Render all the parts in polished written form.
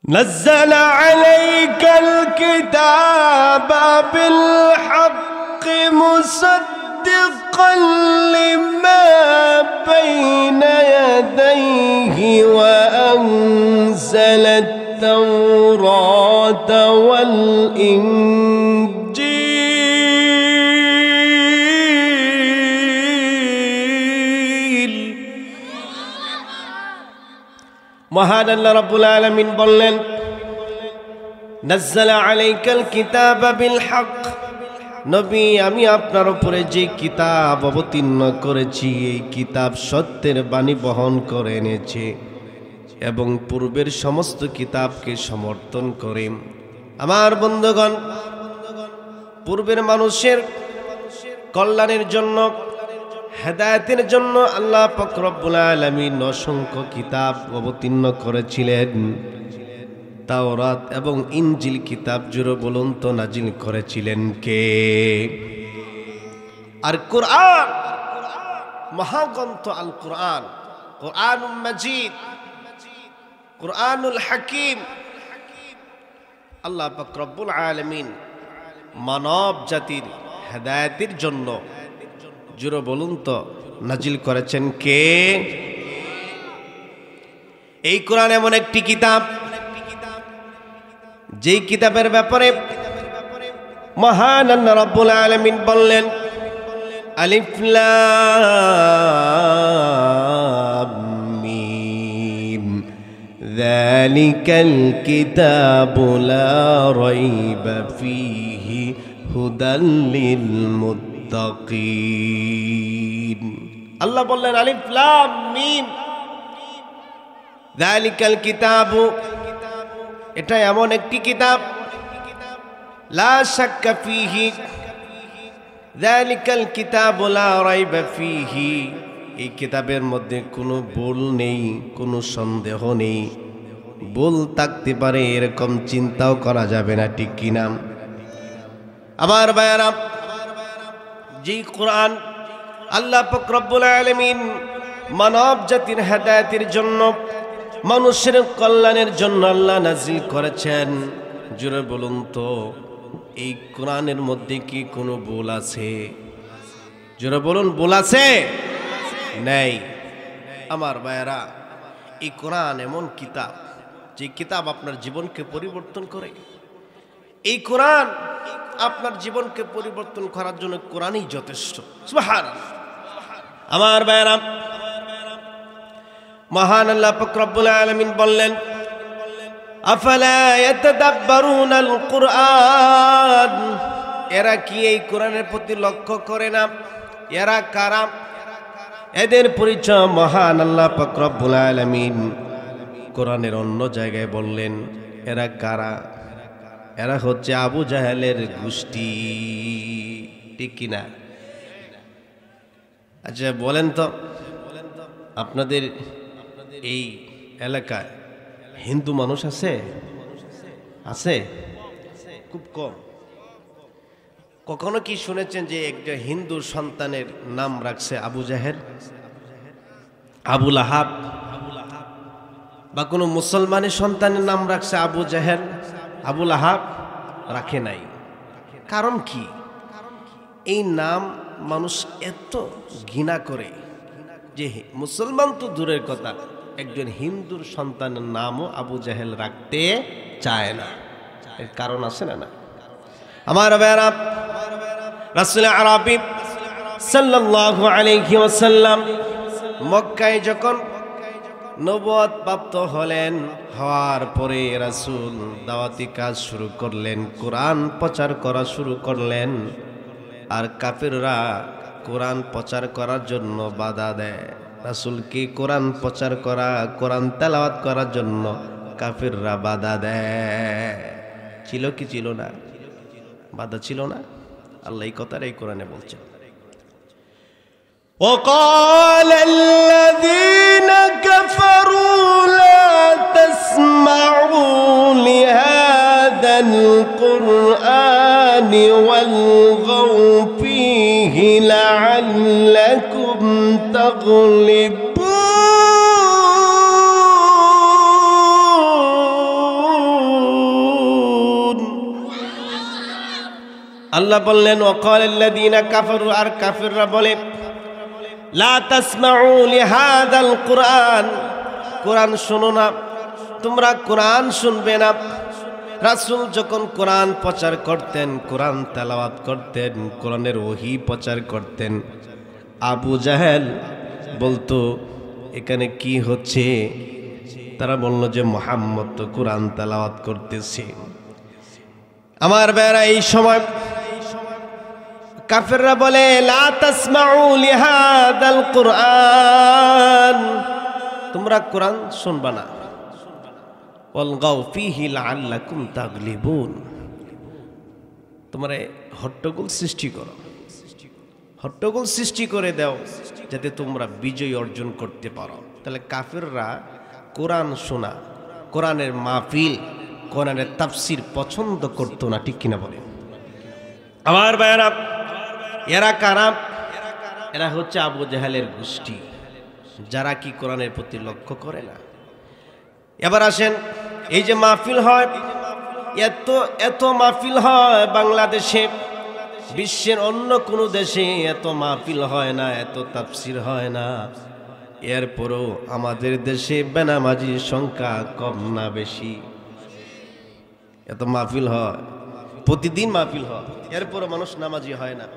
نزل عليك الكتاب بالحق مصدقا لما بين يديه وأنزل التوراة والإنجيل মহান আল্লাহ রাব্বুল আলামিন বললেন নাজ্জালা আলাইকাল কিতাবা বিল হক নবী আমি আপনার উপরে যে কিতাব অবতীর্ণ করেছি এই কিতাব সত্যের বাণী বহন করে এনেছে এবং পূর্বের সমস্ত কিতাবকে সমর্থন করে। আমার বন্ধুগণ, পূর্বের মানুষের কল্যাণের জন্য হেদায়েতের জন্য আল্লাহ পাক রব্বুল আলামিন অসংখ্য কিতাব অবতীর্ণ করেছিলেন। তাওরাত এবং ইনজিল কিতাব জুড়ে বলুন তো নাজিল করেছিলেন কে? আর কুরআন, মহাগ্রন্থ আল কুরআন, কুরআনুল মাজিদ, কুরআনুল হাকিম, আল্লাহ পাক রব্বুল আলামিন মানব জাতির হেদায়েতের জন্য জুড়ে বলুন তো নাজিল করেছেন কে? এই কোরআন এমন একটি কিতাব যেই কিতাবের ব্যাপারে মহান আল্লাহ রাব্বুল আলামিন বললেন আলিফ লাম মিম যালিকাল কিতাবু লা রাইবা ফীহি হুদাল লিল মুত্তাকিন। আল্লাহ বললেন আলিফ লাম মিম যালিকাল কিতাবু, এটা এমন একটি কিতাব লা শাক্কা ফীহি, যালিকাল কিতাবু লা রাইবা ফীহি, এই কিতাবের মধ্যে কোনো ভুল নেই, কোনো সন্দেহ নেই। ভুল থাকতে পারে এরকম চিন্তাও করা যাবে না, ঠিক কিনা? আমার ভাইয়েরা, যেই কোরআন আল্লাহ পাক রব্বুল আলামিন মানব জাতির হেদায়েতের জন্য, মানুষের কল্যাণের জন্য আল্লাহ নাজিল করেছেন, জোরে বলুন তো এই কোরআনের মধ্যে কি কোনো ভুল আছে? জোরে বলুন, ভুল আছে? নেই। আমার ভাইয়েরা, এই কোরআন এমন কিতাব যে কিতাব আপনার জীবনকে পরিবর্তন করে। এই কোরআন আপনার জীবনকে পরিবর্তন করার জন্য কোরআনই যথেষ্ট। সুবহানাল্লাহ। আমার ভাইয়েরা, মহান আল্লাহ পাক রব্বুল আলামিন বললেন আফালা ইয়াতাদাব্বারুনাল কুরআন, এরা কি এই কোরআনের প্রতি লক্ষ্য করে না? এরা কারা? এদের পরিচয় মহান আল্লাহ পাক রব্বুল আলামিন কোরআনের অন্য জায়গায় বললেন। এরা কারা? এরা হচ্ছে আবু জাহেলের গোষ্ঠী, ঠিক কিনা? আচ্ছা বলেন তো, আপনাদের এই এলাকায় হিন্দু মানুষ আছে? আছে? খুব কম। কখনো কি শুনেছেন যে একটা হিন্দু সন্তানের নাম রাখছে আবু জাহেল, আবু লাহাব? বা কোনো মুসলমানের সন্তানের নাম রাখছে আবু জাহেল, আবু লাহাব? রাখে নাই। কারণ কি? এই নাম মানুষ এত ঘৃণা করে যে মুসলমান তো দূরের কথা, একজন হিন্দুর সন্তানের নামও আবু জাহেল রাখতে চায় না। এর কারণ আছে না? আমার ভাইয়েরা, রাসূল আরবি সাল্লাল্লাহু আলাইহি ওয়াসাল্লাম মক্কায় যখন নবুয়ত প্রাপ্ত হলেন, হওয়ার পরে রাসূল দাওয়াতি কাজ শুরু করলেন, কোরআন প্রচার করা শুরু করলেন। আর কাফিররা কোরআন প্রচার করার জন্য বাধা দেয়। রাসূলকে কোরআন প্রচার করা, কোরআন তেলাওয়াত করার জন্য কাফিররা বাধা দেয়। ছিল কি ছিল না? বাধা ছিল না? আল্লাহ এই কথাটাই কোরআনে বলছেন। وقال الذين كفروا لا تسمعوا لهذا القرآن والغوا فيه لعلكم تغلبون আল্লাহ বললেন ওয়াকালাল্লাযীনা কাফারু, আর কাফিররা বলে লা তাসমাউ লিহাযাল কুরআন, কোরআন শোনো না, তোমরা কোরআন শুনবে না। রাসূল যখন কোরআন প্রচার করতেন, কোরআন তেলাওয়াত করতেন, কোরআনের ওহী প্রচার করতেন, আবু জাহেল বলতো এখানে কি হচ্ছে? তারা বলল যে মুহাম্মদ তো কোরআন তেলাওয়াত করতেছে। আমার ভাইরা, এই সময় কাফিররা বলে লা তাসমাউ লিহাযাল কুরআন, তোমরা কোরআন শুনবা না। ওয়ালগাউ ফীহি লাআল্লাকুম তাগলিবুন, তোমরা হট্টগোল সৃষ্টি করো, হট্টগোল সৃষ্টি করে দাও যাতে তোমরা বিজয় অর্জন করতে পারো। তাহলে কাফিররা কোরআন শোনা, কোরআনের মাহফিল, কোরআনের তাফসির পছন্দ করতো না, ঠিক কিনা বলে? আমার ভাইয়েরা, এরা কারা? এরা হচ্ছে আবু জাহেলের গোষ্ঠী, যারা কি কোরআনের প্রতি লক্ষ্য করে না। এবার আসেন, এই যে মাহফিল হয়, এত এত মাহফিল হয় বাংলাদেশে, বিশ্বের অন্য কোনো দেশে এত মাহফিল হয় না, এত তাফসির হয় না। এরপরও আমাদের দেশে বেনামাজির সংখ্যা কম না বেশি? এত মাহফিল হয়, প্রতিদিন মাহফিল হয়, এরপরও মানুষ নামাজি হয় না,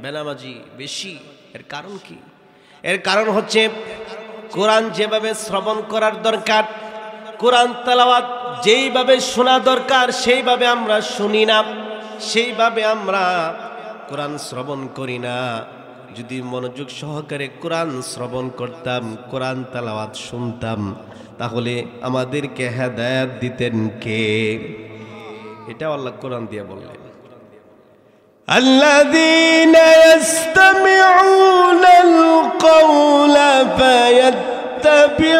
বেনামাজি বেশি। এর কারণ কি? এর কারণ হচ্ছে কোরআন যেভাবে শ্রবণ করার দরকার, কোরআন তেলাওয়াত যেইভাবে শোনা দরকার সেইভাবে আমরা শুনি না, সেইভাবে আমরা কোরআন শ্রবণ করি না। যদি মনোযোগ সহকারে কোরআন শ্রবণ করতাম, কোরআন তেলাওয়াত শুনতাম, তাহলে আমাদেরকে হেদায়েত দিতেন কে? এটা আল্লাহ কোরআন দিয়ে বললেন, আল্লাযীনা ইসতামিউনাল কওলা ফায়াত্তাবিউনা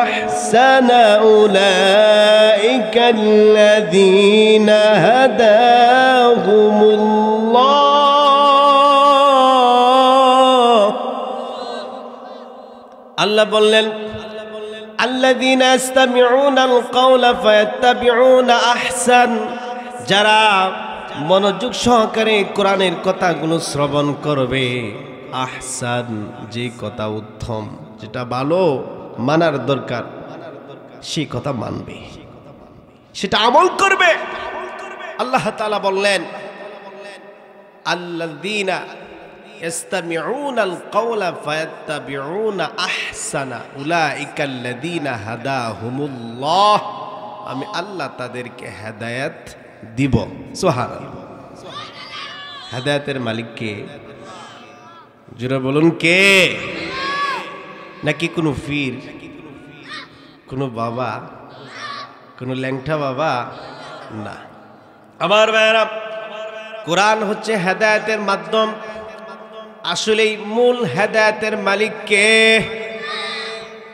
আহসানা উলাইকাল্লাযীনা হাদাহুমুল্লাহ। আল্লাহ বললেন আল্লাযীনা ইসতামিউনাল কওলা ফায়াত্তাবিউনা আহসান, যারা মনোযোগ সহকারে কোরআনের কথাগুলো শ্রবণ করবে, আহসান যে কথা উত্তম, যেটা ভালো মানার দরকার সেই কথা মানবে, সেটা আমল করবে। আল্লাহ তাআলা বললেন আল্লাযীনা ইসতামিউনাল কওলা ফায়াত্তাবিউনা আহসানা উলাইকাল্লাযীনা হাদাহুমুল্লাহ, আমি আল্লাহ তাদেরকে হেদায়েত দিব। সুবহানাল্লাহ। হেদায়েতের মালিক কে? জোরে বলুন কে? নাকি কোনো পীর, কোনো বাবা, কোনো ল্যাংটা বাবা? না। আমার ভাইরা, কোরআন হচ্ছে হেদায়েতের মাধ্যম। আসলেই মূল হেদায়েতের মালিক কে?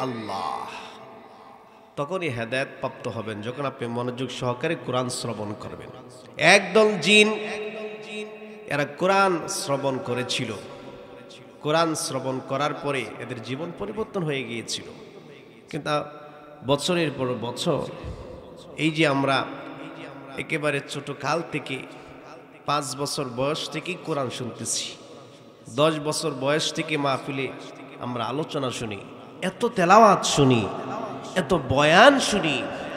আল্লাহ। তখনই হেদায়েত প্রাপ্ত হবেন যখন আপনি মনোযোগ সহকারে কোরআন শ্রবণ করবেন। একদল জিন, এরা কোরআন শ্রবণ করেছিল, কোরআন শ্রবণ করার পরে এদের জীবন পরিবর্তন হয়ে গিয়েছিল। কিন্তু বছরের পর বছর, এই যে আমরা একেবারে ছোট কাল থেকে 5 বছর বয়স থেকেই কোরআন শুনতেছি, 10 বছর বয়স থেকে মাহফিলে আমরা আলোচনা শুনি, এত তেলাওয়াত শুনি, এত বয়ান শুনি,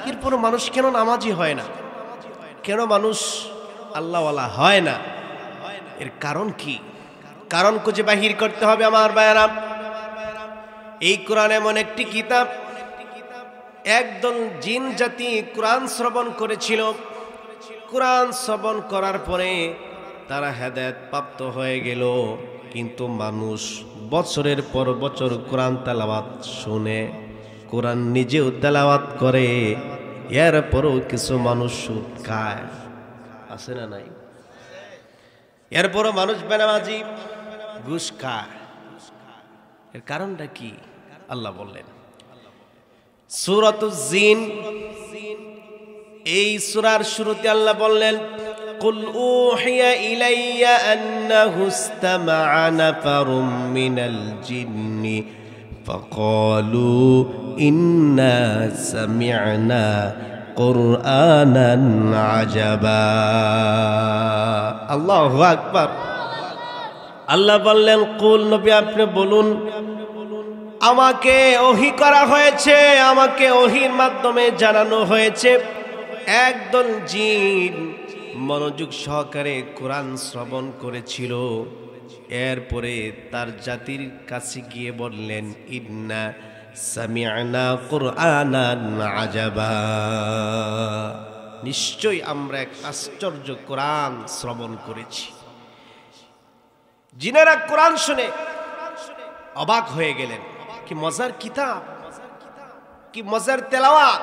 এরপর মানুষ কেন নামাজি হয় না? কেন মানুষ আল্লাহওয়ালা হয় না? এর কারণ কি? কারণ খুঁজে বাহির করতে হবে আমার ভাইয়েরা। এই কোরআন এমন একটি কিতাব, একদল জিন জাতি কোরআন শ্রবণ করেছিল। কোরআন শ্রবণ করার পরে তারা হেদায়েত প্রাপ্ত হয়ে গেল, কিন্তু মানুষ বছরের পর বছর কোরআন তেলাওয়াত শুনে, কোরআন নিজেও তেলাওয়াত করে, এরপরও কিছু মানুষ সুদ খায়, আছে না নাই? এরপরও মানুষ বেনামাজি, ঘুষ খায়। এর কারণটা কি? আল্লাহ বললেন সূরাতুজ জিন, এই সূরার শুরুতে আল্লাহ বললেন কুল উহিয়া ইলাইয়া আন্নাহু ইসতামা'a নাফারুম মিনাল জিন্নি ফাকালু ইন্না সামি'না কুরআনান আজাবা। আল্লাহু আকবার। আল্লাহ বললেন, কুল, নবী আপনি বলুন, আমাকে ওহী করা হয়েছে, আমাকে ওহীর মাধ্যমে জানানো হয়েছে একদল জিন মনোযোগ সহকারে কোরআন শ্রবণ করেছিল। এরপরে তার জাতির কাছে গিয়ে বললেন, ইন্না সামি'না কুরআনান আজাবা, নিশ্চয়ই আমরা এক আশ্চর্য কোরআন শ্রবণ করেছি। জিনেরা কোরআন শুনে অবাক হয়ে গেলেন। কি মজার কিতাব, কি মজার তেলাওয়াত,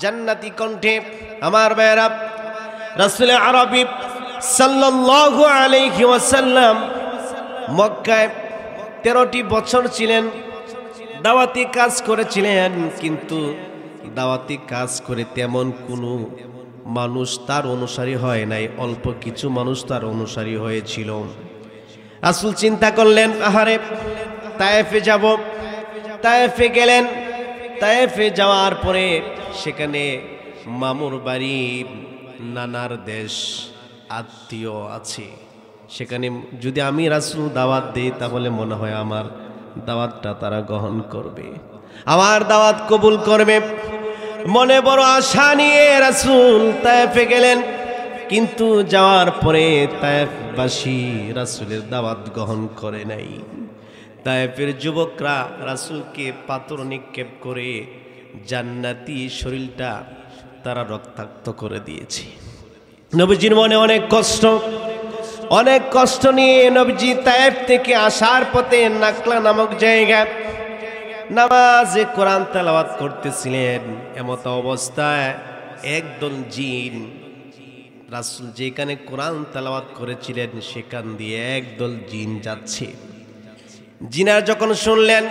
জান্নাতি কণ্ঠে। আমার ভাইয়েরা, রাসূল আরবি সাল্লাল্লাহু আলাইহি ওয়াসাল্লাম মক্কায় 13টি বছর ছিলেন, দাওয়াতি কাজ করেছিলেন, কিন্তু দাওয়াতি কাজ করে তেমন কোনো মানুষ তার অনুসারী হয় নাই, অল্প কিছু মানুষ তার অনুসারী হয়েছিল। রাসূল চিন্তা করলেন, আহারে তায়েফে যাব। তায়েফে গেলেন। তায়েফে যাওয়ার পরে সেখানে মামুর বাড়ি, নানার দেশ, আত্মীয় আছে। সেখানে যদি আমি রাসূল দাওয়াত দিই তাহলে মনে হয় আমার দাওয়াতটা তারা গ্রহণ করবে, আমার দাওয়াত কবুল করবে। মনে বড় আশা নিয়ে রাসূল তায়েফে গেলেন, কিন্তু যাওয়ার পরে তায়েফবাসী রাসূলের দাওয়াত গ্রহণ করে নাই। তায়েফের যুবকরা রাসূলকে পাথর নিক্ষেপ করে জান্নাতি শরীরটা তারা রক্তাক্ত করে দিয়েছে। নবীজির মনে অনেক কষ্ট নিয়ে নবীজি তায়েফ থেকে আসার পথে নাকলা নামক জায়গা নামাজে কোরআন তেলাওয়াত করতেছিলেন। এমত অবস্থায় একদল জিন রাসূল যেখানে কোরআন তেলাওয়াত করেছিলেন সেখান দিয়ে একদল জিন যাচ্ছে। জিনারা যখন শুনলেন,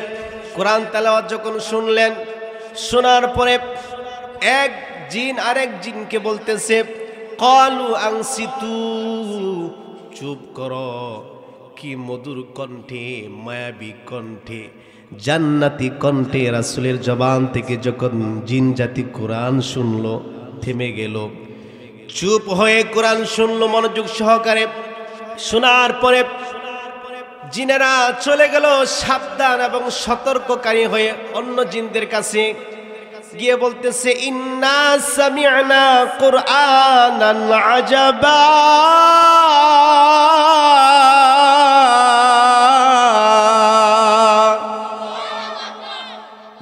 কোরআন তেলাওয়াত যখন শুনলেন, শোনার পরে এক জিন আরেক জিনকে বলতেছে, ক্বালু আনসিতু, চুপ করো। কি মধুর কণ্ঠে, মায়াবী কণ্ঠে, জান্নাতি কণ্ঠে রাসূলের জবান থেকে যখন জিন জাতি কোরআন শুনলো, থেমে গেল, চুপ হয়ে কোরআন শুনলো মনোযোগ সহকারে। শোনার পরে জিনেরা চলে গেল সাবধান এবং সতর্ককারী হয়ে অন্য জিনদের কাছে গিয়ে বলতেছে, ইন্না সামি'না কুরআনান আজাবা,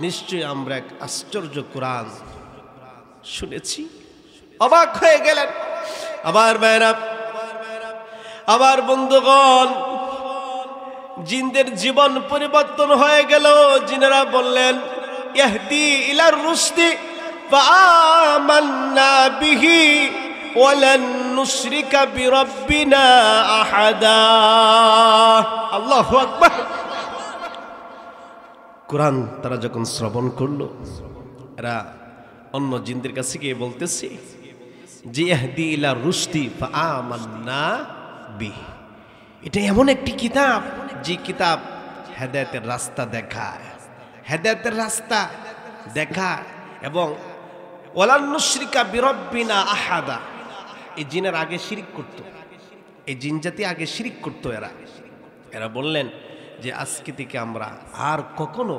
নিশ্চয়ই আমরা এক আশ্চর্য কোরআন শুনেছি। অবাক হয়ে গেলেন। আবার ভাইরা, আবার বন্ধুগণ, জিনদের জীবন পরিবর্তন হয়ে গেল। জিনেরা বললেন, ইয়াহদি ইলার রুশদি ফাআমান্না বিহি ওয়ালান নুশরিকা বিরাব্বিনা আহাদা। আল্লাহু আকবার। কোরআন তারা যখন শ্রবণ করলো, এরা অন্য জিনদের কাছে গিয়ে বলতেছে যে ইয়াহদি ইলা রুশদি ফাআমান্না বিহি, এটা এমন একটি কিতাব যে কিতাব হেদায়েতের রাস্তা দেখায়, হেদায়েতের রাস্তা দেখায়। এবং ওয়ালান নুশরিকা বিরাব্বিনা আহাদা, এই জিনের আগে শিরিক করত, এই জিন জাতি আগে শিরিক করত। এরা বললেন যে আজকে থেকে আমরা আর কখনো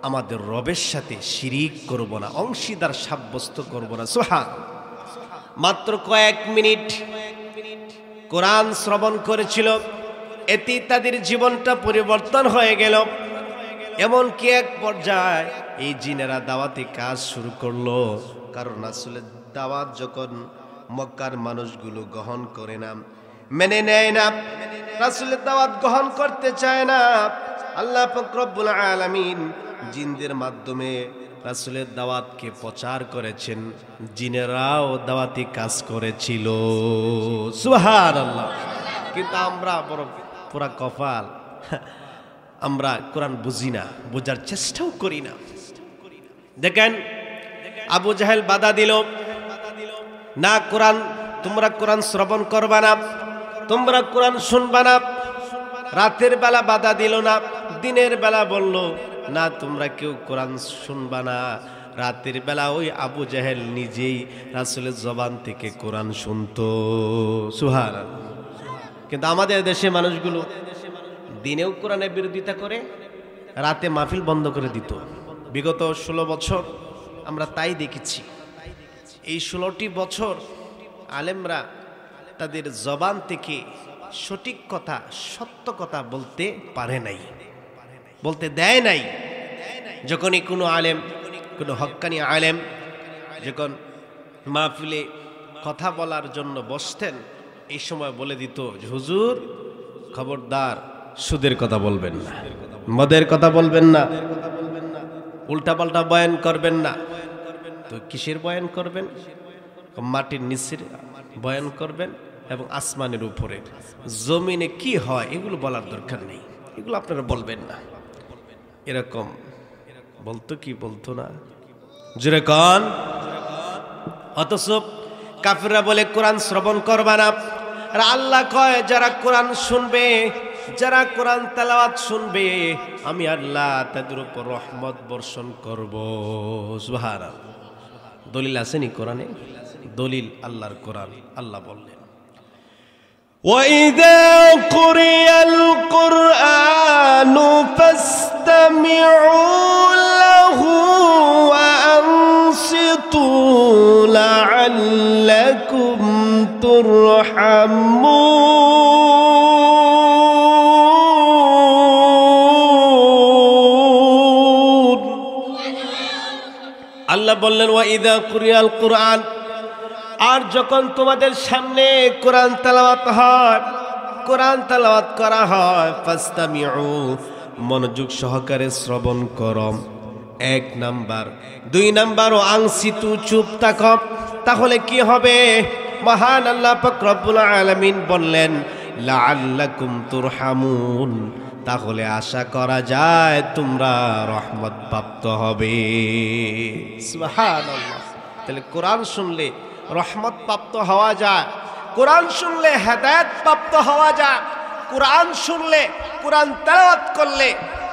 আমাদের রবের সাথে শিরিক করব না, অংশীদার সাব্যস্ত করব না। সুবহান। মাত্র কয়েক মিনিট কোরআন শ্রবণ করেছিল, এতে তাদের জীবনটা পরিবর্তন হয়ে গেল। এমনকি এক পর্যায়ে এই জিনেরা দাওয়াতি কাজ শুরু করলো। কারণ রাসূলের দাওয়াত যখন মক্কার মানুষগুলো গ্রহণ করে না, মেনে নেয় না, রাসূলের দাওয়াত গ্রহণ করতে চায় না, আল্লাহ পাক রব্বুল আলামিন জিনদের মাধ্যমে রাসূলের দাওয়াতকে প্রচার করেছেন। জিনেরাও দাওয়াতি কাজ করেছিল। সুবহানাল্লাহ। কিন্তু আমরা বড় পুরা কপাল, আমরা কোরআন বুঝি না, বোঝার চেষ্টাও করি না। দেখেন, আবু জাহেল বাধা দিল, না কোরআন, তোমরা কোরআন শ্রবণ করবা না, তোমরা কোরআন শুনবা না। রাতের বেলা বাধা দিল না, দিনের বেলা বলল না তোমরা কেউ কোরআন শুনবা না। রাতের বেলা ওই আবু জাহেল নিজেই রাসূলের জবান থেকে কোরআন শুনতো। সুবহানাল্লাহ। কিন্তু আমাদের দেশে মানুষগুলো দিনেও কোরআনের বিরোধিতা করে, রাতে মাহফিল বন্ধ করে দিত। বিগত 16 বছর আমরা তাই দেখেছি। এই 16টি বছর আলেমরা তাদের জবান থেকে সঠিক কথা, সত্য কথা বলতে পারে নাই, বলতে দেয় নাই। যখনই কোনো আলেম, কোনো হক্কানি আলেম যখন মাহফিলে কথা বলার জন্য বসতেন, এই সময় বলে দিত যে হুজুর খবরদার সুদের কথা বলবেন না, মদের কথা বলবেন না, উল্টাপাল্টা বয়ান করবেন না। তো কিসের বয়ান করবেন? মাটির নিচের বয়ান করবেন এবং আসমানের উপরে, জমিনে কি হয় এগুলো বলার দরকার নেই, এগুলো আপনারা বলবেন না। এরকম বলতো কি বলতো না? জোরে কন। অথচ কাফিররা বলে কোরআন শ্রবণ করবা না। আর আল্লাহ কয় যারা কোরআন শুনবে, যারা কোরআন তেলাওয়াত শুনবে, আমি আল্লাহ তাদের উপর রহমত বর্ষণ করব। সুবহানাল্লাহ। দলিল আসেনি কোরআনে? দলিল আল্লাহর কোরআন। আল্লাহ বললেন وَإِذَا قُرِئَ الْقُرْآنُ فَاسْتَمِعُوا لَهُ وَأَنصِتُوا لَعَلَّكُمْ تُرْحَمُونَ। আল্লাহ বললেন ওয়াইদা কুরিয়াল কুরআন, আর যখন তোমাদের সামনে কোরআন তেলাওয়াত হয়, কোরআন তেলাওয়াত করা হয়, ফাস্তামিউ, মনোযোগ সহকারে শ্রবণ করো। 1 নাম্বার। 2 নাম্বার ও আনসিতু, চুপ থাকো। তাহলে কি হবে? মহান আল্লাহ পাক রব্বুল আলামিন বললেন লাআল্লাকুম তুরহামুন, তাহলে আশা করা যায় তোমরা রহমত প্রাপ্ত হবে। সুবহানাল্লাহ। তাহলে কোরআন শুনলে রহমত প্রাপ্ত হওয়া যায়, কোরআন শুনলে হেদায়েত প্রাপ্ত হওয়া যায়, কোরআন শুনলে, কোরআন তেলাওয়াত করলে।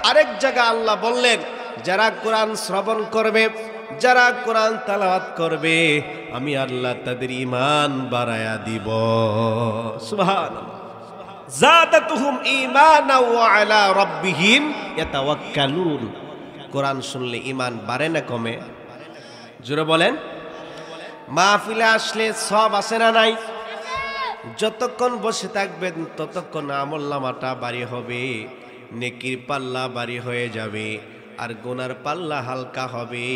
আরেক জায়গায় আল্লাহ বললেন যারা কোরআন শ্রবণ করবে, যারা কোরআন তেলাওয়াত করবে, আমি আল্লাহ তাদের ঈমান বাড়ায়া দিব। সুবহানাল্লাহ। যাদাতুহুম ঈমানা ওয়া আলা রাব্বিহিম ইয়াতাওয়াক্কালুন। কোরআন শুনলে ঈমান বাড়ে না কমে? জোরে বলেন। মাহফিলে আসলে সব আছে না নাই? যতক্ষণ বসে থাকবেন ততক্ষণ আমলনামাটা বাড়ি হবে, নেকির পাল্লা বাড়ি হয়ে যাবে, আর গুনার পাল্লা হালকা হবে।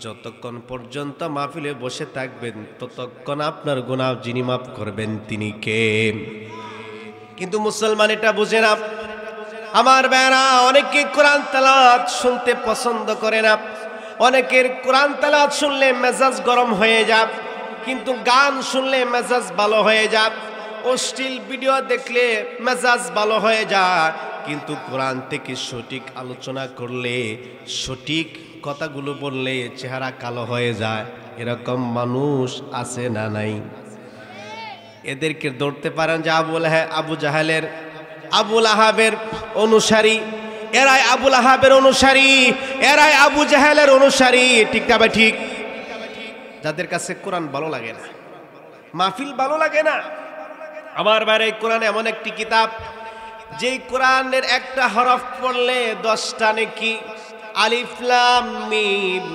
যতক্ষণ পর্যন্ত মাহফিলে বসে থাকবেন ততক্ষণ আপনার গুনাহ যিনি মাফ করবেন তিনি কে? কিন্তু মুসলমান এটা বুঝে না। আমার ভাইরা, অনেকে কোরআন তেলাওয়াত শুনতে পছন্দ করে না। অনেকের কোরআন তেলাওয়াত শুনলে মেজাজ গরম হয়ে যায়, কিন্তু গান শুনলে মেজাজ ভালো হয়ে যায়, অশ্লীল ভিডিও দেখলে মেজাজ ভালো হয়ে যায়, কিন্তু কোরআন থেকে সঠিক আলোচনা করলে, সঠিক কথাগুলো বললে চেহারা কালো হয়ে যায়। এরকম মানুষ আছে না নাই? এদেরকে ধরতে পারেন যে আবু জাহেলের, আবুল আহাবের অনুসারী, এরাই আবুল আহাবের অনুসারী, এরাই আবু জাহেলের অনুসারী। ঠিক না ভাই? ঠিক। যাদের কাছে কোরআন ভালো লাগে না, মাহফিল ভালো লাগে না। আমার বাইরে কোরআন এমন একটি কিতাব, যেই কোরআনের একটা হরফ পড়লে 10টা নেকি। আলিফ লাম মিম,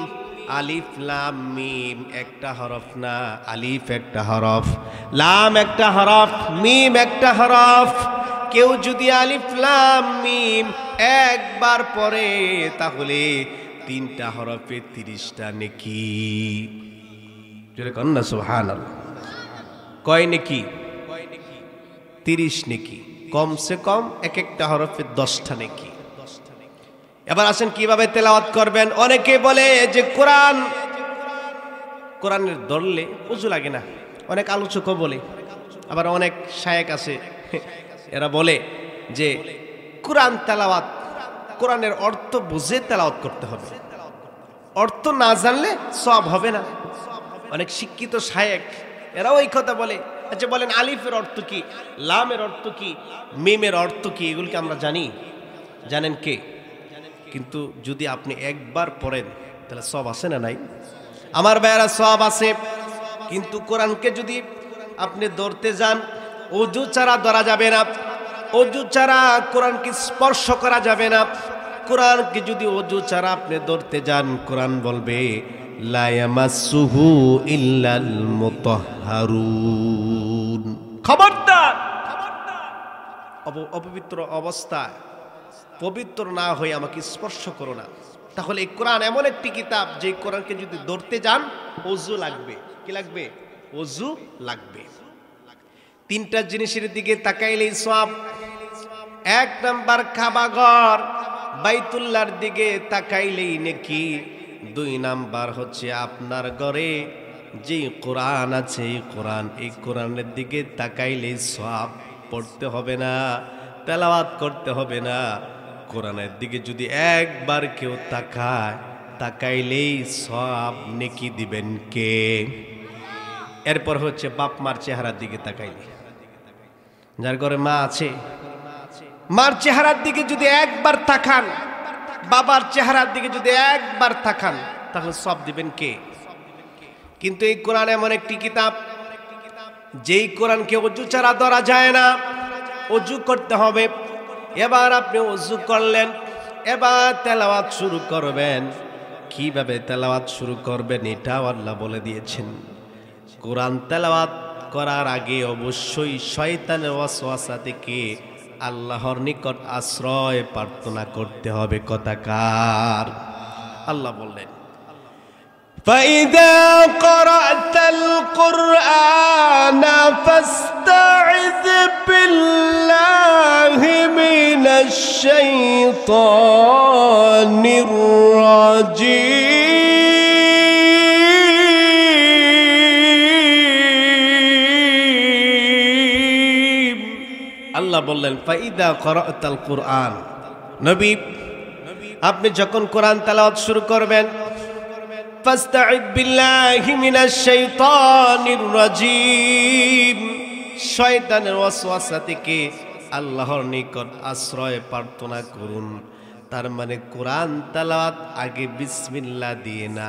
আলিফ লাম মিম একটা হরফ না, আলিফ একটা হরফ, লাম একটা হরফ, মিম একটা হরফ। কেউ যদি আলিফ লাম মিম একবার পড়ে তাহলে 3টা হরফে 30টা নেকি। যেরকম না সুবহানাল্লাহ। কয় নেকি? 30 নেকি। কমসে কম এক একটা হরফে 10টা নেকি। এবার আসেন কিভাবে তেলাওয়াত করবেন। অনেকে বলে যে কোরআনের ধরলে ওযু লাগে না, অনেক আলোচকও বলে। আবার অনেক শায়েখ আছে, এরা বলে যে কোরআন তেলাওয়াত, কোরআনের অর্থ বুঝে তেলাওয়াত করতে হবে, অর্থ না জানলে সওয়াব হবে না। অনেক শিক্ষিত শায়েখ এরাও এই কথা বলে। আচ্ছা বলেন, আলিফের অর্থ কি, লামের অর্থ কি, মিমের অর্থ কি, এগুলোকে আমরা জানি? জানেন কে? কিন্তু যদি আপনি একবার পড়েন তাহলে সব আছে না নাই? আমার ভাইয়েরা সব আছে, কিন্তু কোরআনকে যদি আপনি ধরতে যান, ওযু ছাড়া ধরা যাবে না, ওযু ছাড়া কোরআনকে স্পর্শ করা যাবে না। কোরআনকে যদি ওযু ছাড়া আপনি ধরতে যান, কোরআন বলবে লা ইয়ামাসসুহু ইল্লাল মুতাহহারুন। খবরদার, অপবিত্র অবস্থায় পবিত্র না হয়ে আমাকে স্পর্শ করো না। তাহলে এই কোরআন এমন একটি কিতাব, যে কোরআনকে যদি ধরতে যান ওযু লাগবে। কি লাগবে? ওযু লাগবে। তিনটা জিনিসের দিকে তাকাইলেই সওয়াব। এক নাম্বার কাবাঘর বাইতুল্লাহর দিকে তাকাইলেই নেকি। দুই নাম্বার হচ্ছে আপনার ঘরে যে কোরআন আছে এই কোরআনের দিকে তাকাইলেই সওয়াব। পড়তে হবে না, তেলাওয়াত করতে হবে না। কোরআনের দিকে যদি একবার কেউ তাকাইলেই সওয়াব নেকি দিবেন কে? এরপর হচ্ছে বাপ মার চেহারার দিকে তাকাইলে, যার ঘরে মা আছে, মার চেহারার দিকে যদি একবার তাকান, বাবার চেহারার দিকে যদি একবার তাকান, তাহলে সব দিবেন কে? কিন্তু এই কোরআন এমন একটি কিতাব, যেই কোরআনকে ওযু ছাড়া ধরা যায় না, ওযু করতে হবে। এবার আপনি ওযু করলেন, এবার তেলাওয়াত শুরু করবেন। কিভাবে তেলাওয়াত শুরু করবেন এটাও আল্লাহ বলে দিয়েছেন। কোরআন তেলাওয়াত করার আগে অবশ্যই শয়তানের ওয়াসওয়াসা থেকে আল্লাহর নিকট আশ্রয় প্রার্থনা করতে হবে। কথাকার আল্লাহ বললেন, فَإِذَا قَرَأْتَ الْقُرْآنَ فَاسْتَعِذْ بِاللَّهِ مِنَ الشَّيْطَانِ الرَّجِيمِ। আল্লাহ বললেন فَإِذَا قَرَأْتَ الْقُرْآنَ, নবী আপনি যখন কোরআন তেলাওয়াত শুরু করবেন, ফাস্তাইদ বিল্লাহি মিনাশ শাইতানির রাজীম, শয়তানের ওয়াসওয়াসা থেকে আল্লাহর নিকট আশ্রয় প্রার্থনা করুন। তার মানে কোরআন তেলাওয়াত আগে বিসমিল্লাহ দিয়ে না,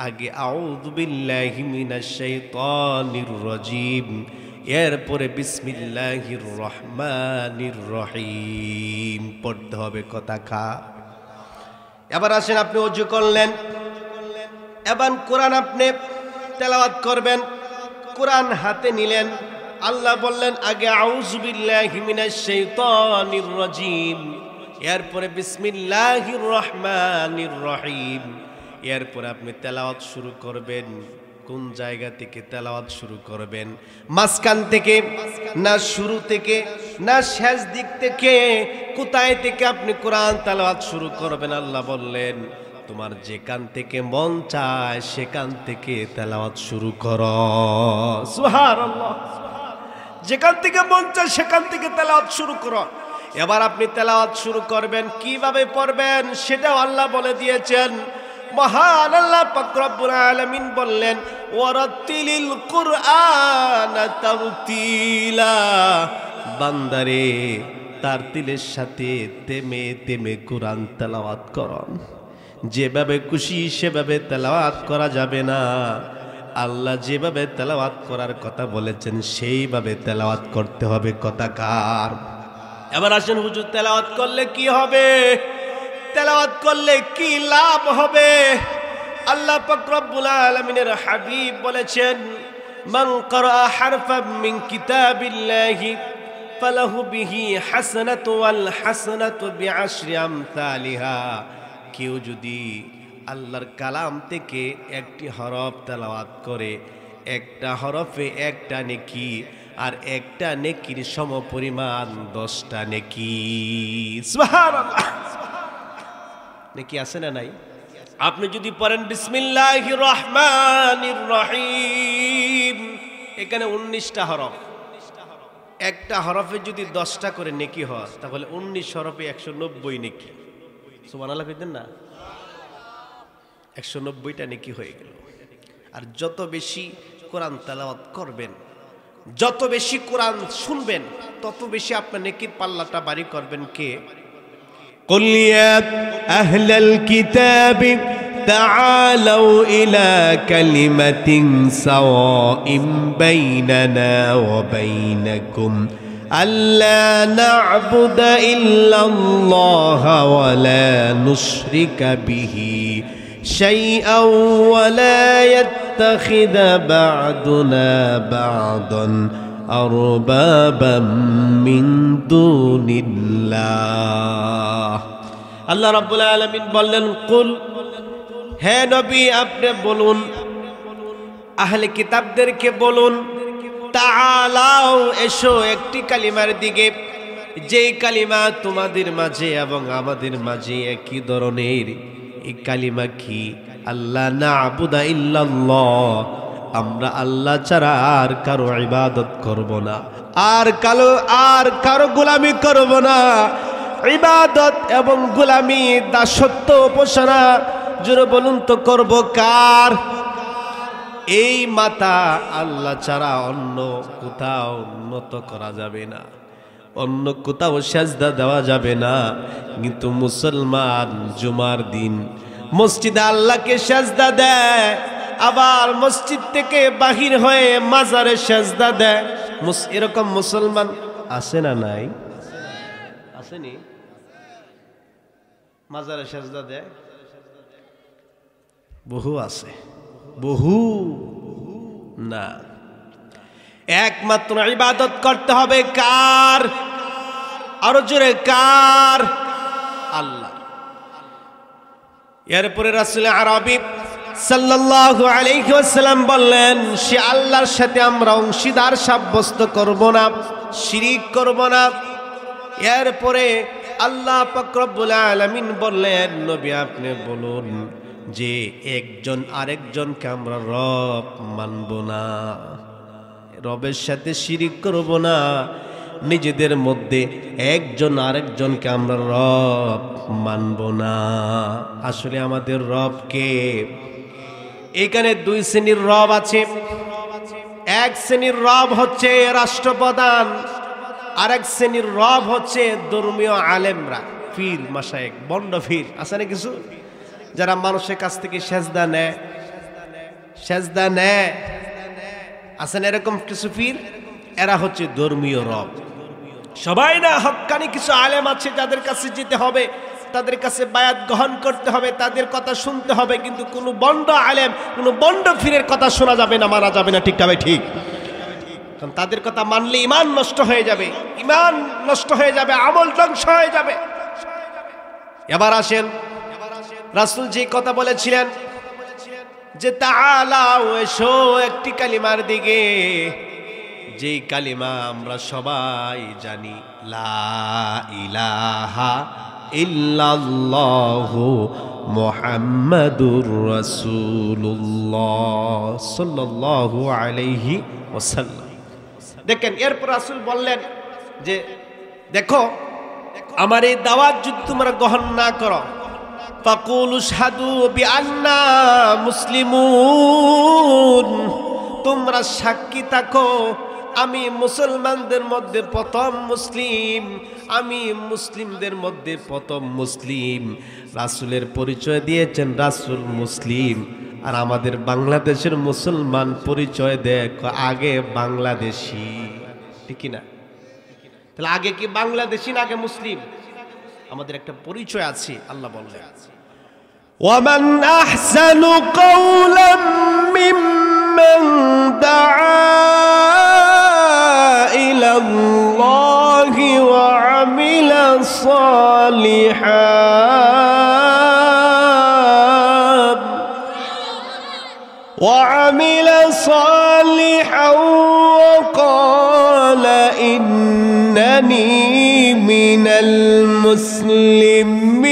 আগে আউযু বিল্লাহি মিনাশ শাইতানির রাজীম, এরপরে বিসমিল্লাহির রহমানির রহিম পড়তে হবে। কথা। এবার আসেন, আপনি ওযু করলেন, এবার কোরআন আপনি তেলাওয়াত করবেন। কোরআন হাতে নিলেন, আল্লাহ বললেন আগে আউযু বিল্লাহি মিনাশ শাইতানির রাজীম, এরপরে বিসমিল্লাহির রহমানির রহিম, এরপরে আপনি তেলাওয়াত শুরু করবেন। কোন জায়গা থেকে তেলাওয়াত শুরু করবেন? মাঝখান থেকে না শুরু থেকে না শেষ দিক থেকে? কোথায় থেকে আপনি কোরআন তেলাওয়াত শুরু করবেন? আল্লাহ বললেন তোমার যেখান থেকে মন চায় সেখান থেকে তেলাওয়াত শুরু করো। সুবহানাল্লাহ, যেখান থেকে মন চায় সেখান থেকে তেলাওয়াত শুরু করো। এবার আপনি তেলাওয়াত শুরু করবেন, কিভাবে পড়বেন সেটাও আল্লাহ বলে দিয়েছেন। মহান আল্লাহ পাক রব্বুল আলামিন বললেন ওয়ারাতিলিল কুরআনা তারতিলা, বান্দারে তার তিলের সাথে তেমে তেমে কোরআন তেলাওয়াত করুন। যেভাবে খুশি সেভাবে তেলাওয়াত করা যাবে না। আল্লাহ যেভাবে তেলাওয়াত করার কথা বলেছেন সেইভাবে তেলাওয়াত করতে হবে। কথাকার এবার আসেন, হুজুর তেলাওয়াত করলে কি হবে? তেলাওয়াত করলে কি লাভ হবে? আল্লাহ পাক রব্বুল আলামিনের হাবিব বলেছেন মান ক্বারা হারফাম মিন কিতাবিল্লাহি ফালাহু বিহি হাসানাতু ওয়াল হাসানাতু বিআশরি আমসালিহা। কেউ যদি আল্লাহর কালাম থেকে একটি হরফ তেলাওয়াত করে, একটা হরফে একটা নেকি, আর একটা নেকির সমপরিমাণ 10টা নেকি। সুবহানাল্লাহ, নেকি আছে না নাই? আপনি যদি পড়েন বিসমিল্লাহির রহমানির রহিম, এখানে 19টা হরফ, একটা হরফে যদি 10টা করে নেকি হয় তাহলে 19 হরফে 190 নেকি। সুবহানাল্লাহ কইতেন না? 190টা নেকি হয়ে গেল। আর যত বেশি কোরআন তেলাওয়াত করবেন, যত বেশি কোরআন শুনবেন, তত বেশি আপনার নেকির পাল্লাটা বাড়ি করবেন কে? কুল ইয়া আহলাল কিতাবি تعالوا إلى كلمة سواء بيننا وبينكم ألا نعبد إلا الله ولا نشرك به شيئا ولا يتخذ بعضنا بعضا أربابا من دون الله আল্লাহ রাব্বুল আলামিন বললেন কুল হে নবী আপনি বলুন আহলে কিতাবদেরকে বলুন তাআলাও এসো একটি কালিমার দিকে যেই কালিমা তোমাদের মাঝে এবং আমাদের মাঝে একই ধরনের এই কালিমা কি আল্লাহ না'বুদা ইল্লাল্লাহ আমরা আল্লাহ ছাড়া আর কারো ইবাদত করব না আর কারো গোলামি করব না ইবাদত এবং গোলামি দাসত্ব উপাসনা জোরে বলুন তো করব কার এই মাথা আল্লাহ ছাড়া অন্য কোথাও উন্নত করা যাবে না অন্য কোথাও সেজদা দেওয়া যাবে না কিন্তু মুসলমান জুমার দিন মসজিদে আল্লাহকে সেজদা দেয় আবার মসজিদ থেকে বাহির হয়ে মাজারে সেজদা দেয় এরকম মুসলমান আছে না নাই আসেনি মাজারে সেজদা দেয় বহু আছে বহু না একমাত্র ইবাদত করতে হবে কার আরো জোরে কার আল্লাহ এরপরে রাসূল আরবি সাল্লাল্লাহু আলাইহি ওয়াসাল্লাম বললেন সে আল্লাহর সাথে আমরা অংশীদার সাব্যস্ত করব না শিরিক করব না এরপরে আল্লাহ পাক রব্বুল আলামিন বললেন নবী আপনি বলুন যে একজন আরেকজনকে আমরা রব মানব না রবের সাথে শিরিক করব না নিজেদের মধ্যে একজন আরেকজনকে আমরা রব মানব না আসলে আমাদের রব কে এখানে দুই শ্রেণীর রব আছে এক শ্রেণীর রব হচ্ছে রাষ্ট্রপ্রধান আরেক শ্রেণীর রব হচ্ছে ধর্মীয় আলেমরা পীর মাশায়েখ বন্ড পীর আছে না কিছু যারা মানুষের কাছ থেকে সেজদা নেয় আছেন এরকম কিছু পীর এরা হচ্ছে ধর্মীয় রব সবাই না হক্কানি কিছু আলেম আছে যাদের কাছে যেতে হবে তাদের কাছে বায়াত গ্রহণ করতে হবে তাদের কথা শুনতে হবে কিন্তু কোনো বন্ড আলেম কোনো বন্ড পীরের কথা শোনা যাবে না মানা যাবে না ঠিক তবে ঠিক কারণ তাদের কথা মানলে ঈমান নষ্ট হয়ে যাবে আমল ধ্বংস হয়ে যাবে এবার আসেন রাসূল যে কথা বলেছিলেন যে তাআলাও এসো একটি কালিমার দিকে যেই কালিমা আমরা সবাই জানি লা ইলাহা ইল্লাল্লাহু মুহাম্মাদুর রাসূলুল্লাহ সাল্লাল্লাহু আলাইহি ওয়াসাল্লাম দেখেন এরপর রাসূল বললেন যে দেখো আমার এই দাওয়াত যদি তোমরা গ্রহণ না করো ফাকুলু শাহাদু বিআন্না মুসলিমুন তোমরা সাক্ষী থাকো আমি মুসলমানদের মধ্যে প্রথম মুসলিম আমি মুসলিমদের মধ্যে প্রথম মুসলিম রাসূলের পরিচয় দিয়েছেন রাসূল মুসলিম আর আমাদের বাংলাদেশের মুসলমান পরিচয় দেয় আগে বাংলাদেশি ঠিক কি না তাহলে আগে কি বাংলাদেশি না আগে মুসলিম আমাদের একটা পরিচয় আছে আল্লাহ বললেন ওয়ামান আহসানু কাওলাম মিম্মান দাআ ইলাল্লাহি ওয়া আমিলা সালিহান ওয়া ক্বালা ইন্নানি মিনাল মুসলিমিন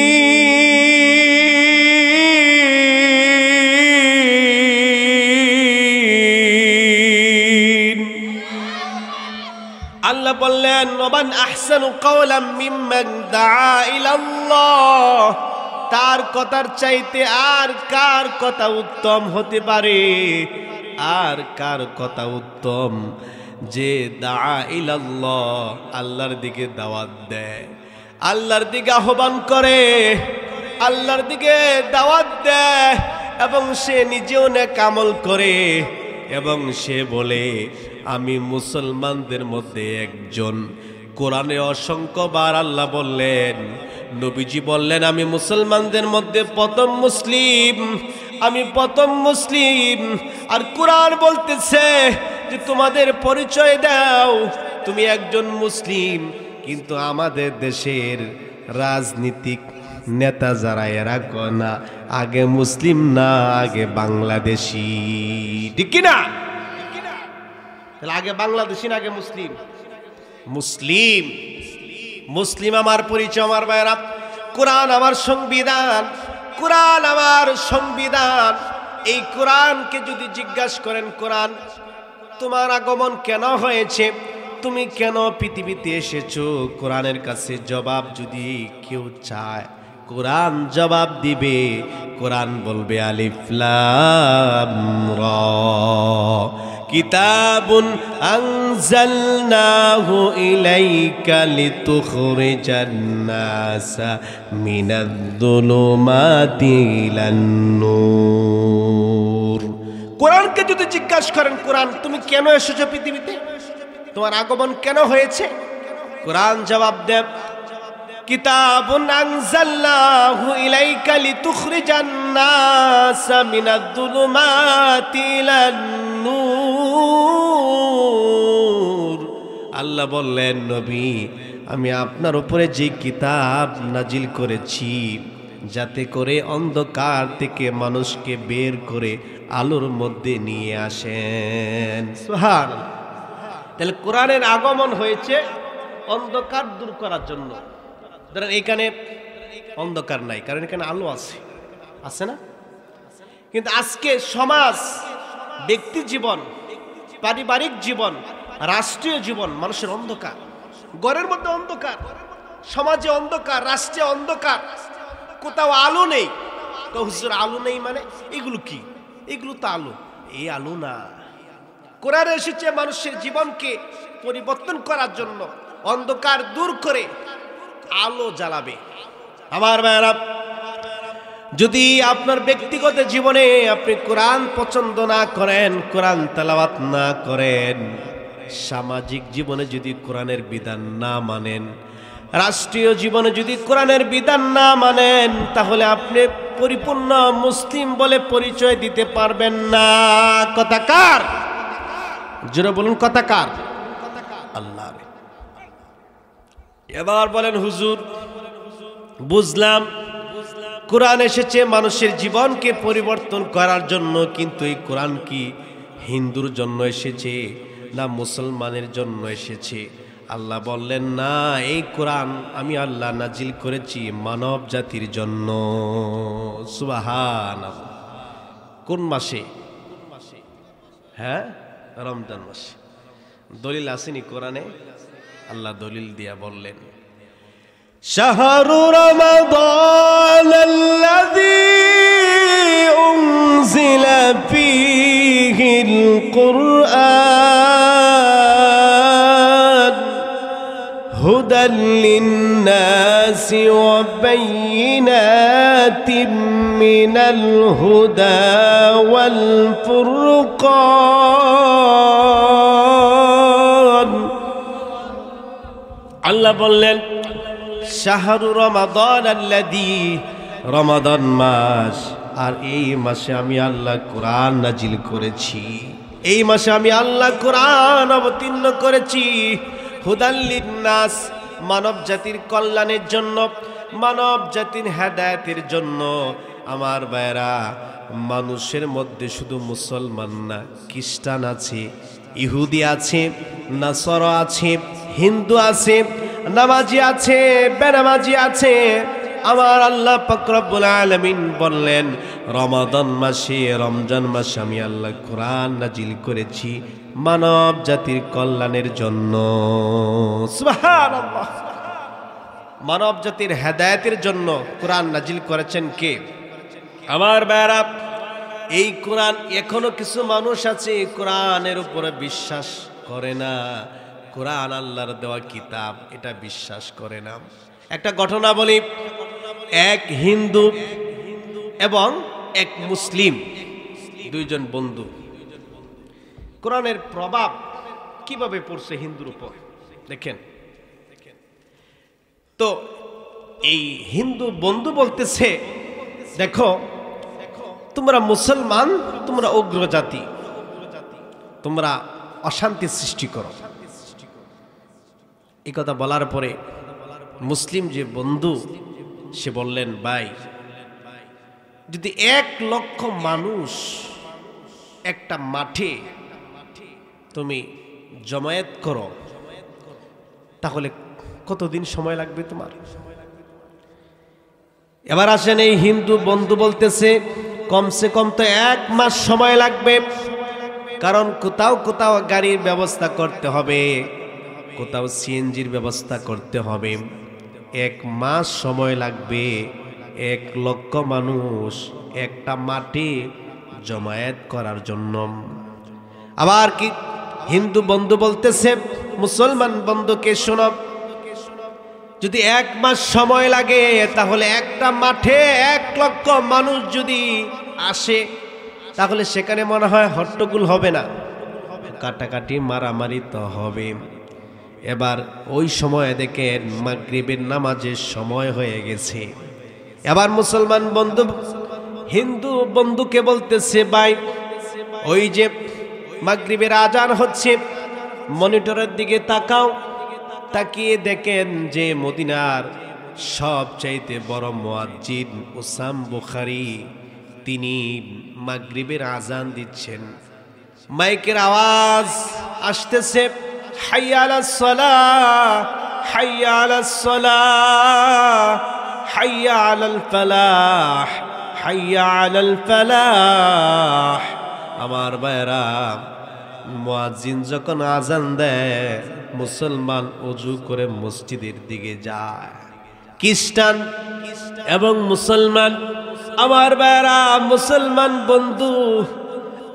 আল্লাহ বললেন ওমান আহসানু কাওলাম মিম্মান দাআ ইলাল্লাহ তার কথার চাইতে আর কার কথা উত্তম হতে পারে আর কার কথা উত্তম যে দাআ ইলাল্লাহ আল্লাহর দিকে দাওয়াত দেয় আল্লাহর দিকে আহ্বান করে আল্লাহর দিকে দাওয়াত দেয় এবং সে নিজেও নেক আমল করে এবং সে বলে আমি মুসলমানদের মধ্যে একজন। কোরআনে অসংখ্যবার আল্লাহ বললেন, নবীজি বললেন আমি মুসলমানদের মধ্যে প্রথম মুসলিম, আমি প্রথম মুসলিম। আর কোরআন বলতেছে যে তোমাদের পরিচয় দাও তুমি একজন মুসলিম। কিন্তু আমাদের দেশের রাজনীতিক নেতা যারা এরা না আগে মুসলিম না আগে বাংলাদেশি, ঠিক কিনা? তাহলে আগে বাংলাদেশি না আগে মুসলিম? মুসলিম। মুসলিম আমার পরিচয় আমার ভাইরা। কোরআন আমার সংবিধান, কোরআন আমার সংবিধান। এই কোরআনকে যদি জিজ্ঞাসা করেন কোরআন তোমার আগমন কেন হয়েছে, তুমি কেন পৃথিবীতে এসেছো, কোরআনের কাছে জবাব যদি কেউ চায় কোরআন জবাব দিবে। কোরআন বলবে আলিফ লাম রা কিতাবুন আনজালনাহু ইলাইকা লিতুখরিজান নাসা মিনাদ-দুলুমাতি ইলান নূর। কোরআনকে যদি জিজ্ঞাসা করেন কোরআন তুমি কেন এসেছো পৃথিবীতে, তোমার আগমন কেন হয়েছে, কোরআন জবাব দেব কিতাবুন আনজালনাহু ইলাইকা লিতুখরিজান নাসা মিনাদ-দুলুমাতি ইলান নূর। আল্লাহ বললেন নবী আমি আপনার উপরে যে কিতাব নাজিল করেছি যাতে করে অন্ধকার থেকে মানুষকে বের করে আলোর মধ্যে নিয়ে আসেন। সুবহানাল্লাহ। তাহলে কোরআনের আগমন হয়েছে অন্ধকার দূর করার জন্য। ধরেন এখানে অন্ধকার নাই কারণ এখানে আলো আছে, আছে না? কিন্তু আজকে সমাজ, ব্যক্তি জীবন, পারিবারিক জীবন, রাষ্ট্রীয় জীবন মানুষের অন্ধকার। ঘরের মধ্যে অন্ধকার, সমাজে অন্ধকার, রাষ্ট্রে অন্ধকার, কোথাও আলো নেই। তো হুজুর আলো নেই মানে এগুলো কি? এগুলো তো আলো। এই আলো না, কোরআন এসেছে মানুষের জীবনকে পরিবর্তন করার জন্য, অন্ধকার দূর করে আলো জ্বালাবে। আমার ভাইরা, যদি আপনার ব্যক্তিগত জীবনে আপনি কোরআন পছন্দ না করেন, কোরআন তেলাওয়াত না করেন, সামাজিক জীবনে যদি কোরআনের বিধান না মানেন, রাষ্ট্রীয় জীবনে যদি কোরআনের বিধান না মানেন, তাহলে আপনি পরিপূর্ণ মুসলিম বলে পরিচয় দিতে পারবেন না। কথা কার? জোরে বলুন কথা কার? আল্লাহর। এবার বলেন হুজুর বুঝলাম কোরআন এসেছে মানুষের জীবনকে পরিবর্তন করার জন্য, কিন্তু এই কোরআন কি হিন্দুর জন্য এসেছে না মুসলমানের জন্য এসেছে? আল্লাহ বললেন না, এই কোরআন আমি আল্লাহ নাজিল করেছি মানব জাতির জন্য। সুবহানাল্লাহ। কোন মাসে? হ্যাঁ, রমজান মাসে। দলিল আসেনি কোরআনে? আল্লাহ দলিল দিয়া বললেন শাহরু রমাদানাল্লাযী উনজিলা ফীহিল কুরআন হুদাল লিন্নাসি ওয়া বায়িনাতিম মিনাল হুদা ওয়াল ফুরকান। আল্লাহ বললেন শাহরু রমাদানাল্লাযী, রমাদান মাস, আর এই মাসে আমি আল্লাহ কোরআন নাজিল করেছি, এই মাসে আমি আল্লাহ কোরআন অবতীর্ণ করেছি হুদাল লিন্নাস, মানব জাতির কল্যাণের জন্য, মানব জাতির হেদায়েতের জন্য। আমার ভাইরা, মানুষের মধ্যে শুধু মুসলমান না, খ্রিস্টান আছে, ইহুদি আছে, নাসারা আছে, হিন্দু আছে, নামাজি আছে, বেনামাজি আছে। আমার আল্লাহ পাক রব্বুল আলামিন বললেন রমাদান মাসে, রমজান মাসে আমি আল্লাহ কোরআন নাজিল করেছি মানব জাতির কল্যাণের জন্য। সুবহানাল্লাহ। মানব জাতির হেদায়েতের জন্য কোরআন নাজিল করেছেন কে? আমার ভাইরা, এই কোরআন এখনো কিছু মানুষ আছে কোরআনের উপরে বিশ্বাস করে না, কোরআন আল্লাহর দেওয়া কিতাব এটা বিশ্বাস করে না। একটা ঘটনা বলি, এক হিন্দু এবং এক মুসলিম, দুইজন বন্ধু। কোরআনের প্রভাব কিভাবে পড়ছে হিন্দুর উপর দেখেন। তো এই হিন্দু বন্ধু বলতেছে, দেখো তোমরা মুসলমান, তোমরা উগ্র জাতি, তোমরা অশান্তি সৃষ্টি করো। এই কথা বলার পরে মুসলিম যে বন্ধু সে বললেন, ভাই যদি 1,00,000 মানুষ একটা মাঠে তুমি জমায়েত করো তাহলে কতদিন সময় লাগবে তোমার? এবার আসেন, এই হিন্দু বন্ধু বলতেছে কমসে কম তো 1 মাস সময় লাগবে, কারণ কোথাও কোথাও গাড়ির ব্যবস্থা করতে হবে, কোথাও সিএনজির ব্যবস্থা করতে হবে। 1 মাস সময় লাগবে 1,00,000 মানুষ একটা মাঠে জমায়েত করার জন্য। আবার কি হিন্দু বন্ধু বলতেছে মুসলমান বন্ধুকে, শোনো, যদি 1 মাস সময় লাগে তাহলে একটা মাঠে 1,00,000 মানুষ যদি আসে তাহলে সেখানে মনে হয় হট্টগোল হবে না, কাটাকাটি মারামারি তো হবে। এবার ওই সময় দেখেন মাগরিবের নামাজের সময় হয়ে গেছে। এবার মুসলমান বন্ধু হিন্দু বন্ধুকে বলতেছে, ভাই ওই যে মাগরিবের আজান হচ্ছে, মনিটরের দিকে তাকাও, তাকিয়ে দেখেন যে মদিনার সবচাইতে বড় মুয়াজ্জিন উসাম বুখারী তিনি মাগরিবের আজান দিচ্ছেন। মাইকের আওয়াজ আসতেছে, হাইয়া আলাস সালাহ, হাইয়া আলাস সালাহ, হাইয়া আলাল ফালাহ, হাইয়া আলাল ফালাহ। আমার ভাইরা, মুয়াজ্জিন যখন আজান দেয় মুসলমান ওযু করে মসজিদের দিকে যায়। খ্রিস্টান এবং মুসলমান, আমার ভাইরা মুসলমান বন্ধু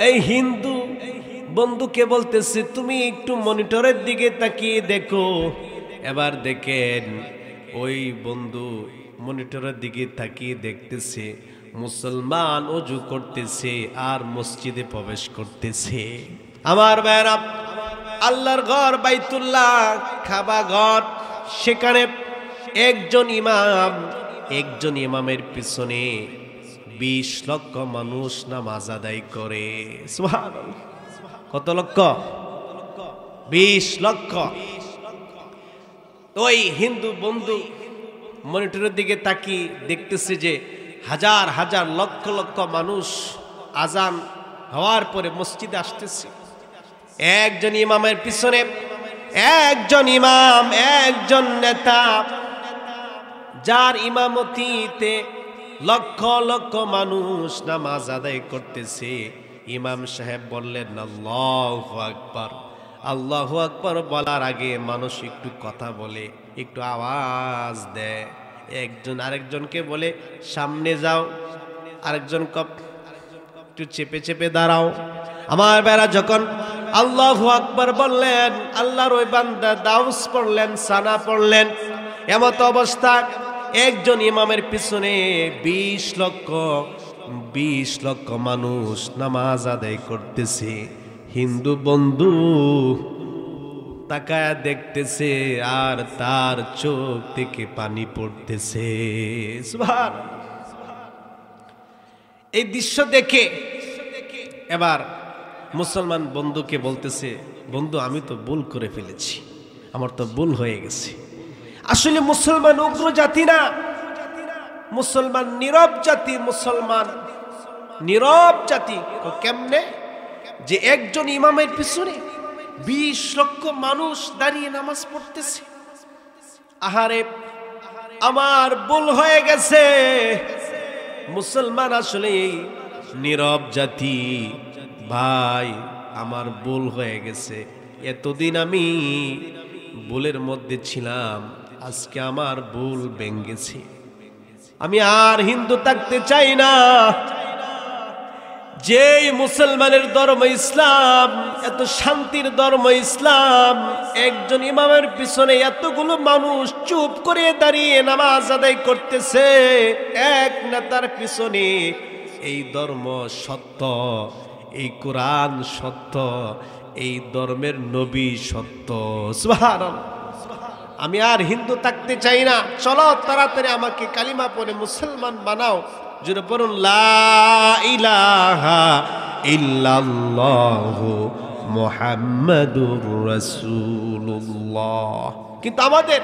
এই হিন্দু বন্ধুকে বলতেছে তুমি একটু মনিটরের দিকে তাকিয়ে দেখো। এবার দেখেন ওই বন্ধু মনিটরের দিকে তাকিয়ে দেখতেছে মুসলমান ওযু করতেছে আর মসজিদে প্রবেশ করতেছে। আমার ভাইরা, আল্লাহর ঘর বাইতুল্লাহ, কাবা ঘর, সেখানে একজন ইমামের পিছনে 20 লক্ষ মানুষ নামাজ আদায় করে। সুবহানাল্লাহ। কত লক্ষ? 20 লক্ষ। ওই হিন্দু বন্ধু মনিটরের দিকে তাকিয়ে দেখতেছে যে হাজার হাজার লক্ষ লক্ষ মানুষ আজান হওয়ার পরে মসজিদে আসতেছে। একজন ইমামের পিছনে একজন ইমাম, একজন নেতা, যার ইমামতিতে লক্ষ লক্ষ মানুষ নামাজ আদায় করতেছে। ইমাম সাহেব বললেন আল্লাহু আকবার। আল্লাহু আকবার বলার আগে মানুষ একটু কথা বলে, একটু আওয়াজ দেয়, একজন আরেকজনকে বলে সামনে যাও, আরেকজন একটু চেপে চেপে দাঁড়াও। আমার বেড়া যখন আল্লাহু আকবার বললেন, আল্লাহর ওই বান্দা দাউস পড়লেন, সানা পড়লেন, এমত অবস্থা একজন ইমামের পিছনে 20 লক্ষ মানুষ নামাজ আদায় করতেছে। হিন্দু বন্ধু তাকায়া দেখতেছে আর তার চোখ থেকে পানি পড়তেছে। সুবহানাল্লাহ। এই দৃশ্য দেখে এবার মুসলমান বন্ধুকে বলতেছে, বন্ধু আমি তো ভুল করে ফেলেছি, আমার তো ভুল হয়ে গেছে। আসলে মুসলমান উগ্র জাতি না, মুসলমান নীরব জাতি, মুসলমান নীরব জাতি। কেমনে? যে একজন ইমামের পিছনে 20 লক্ষ মানুষ দাঁড়িয়ে নামাজ পড়তেছে। আহারে আমার ভুল হয়ে গেছে। মুসলমান আসলে নীরব জাতি। ভাই আমার ভুল হয়ে গেছে, এতদিন আমি ভুলের মধ্যে ছিলাম, আজকে আমার ভুল ভেঙেছে, আমি আর হিন্দু থাকতে চাই না। যেই মুসলমানের ধর্ম ইসলাম, এত শান্তির ধর্ম ইসলাম, একজন ইমামের পিছনে এতগুলো মানুষ চুপ করে দাঁড়িয়ে নামাজ আদায় করতেছে, এক নেতার পিছনে। এই ধর্ম সত্য, এই কোরআন সত্য, এই ধর্মের নবী সত্য। সুবহানাল্লাহ। আমি আর হিন্দু থাকতে চাই না, চলো তাড়াতাড়ি আমাকে কালিমা পড়ে মুসলমান বানাও। জুড়ে পড়ুন লা ইলাহা ইল্লাল্লাহু মুহাম্মাদুর রাসূলুল্লাহ। কিন্তু আমাদের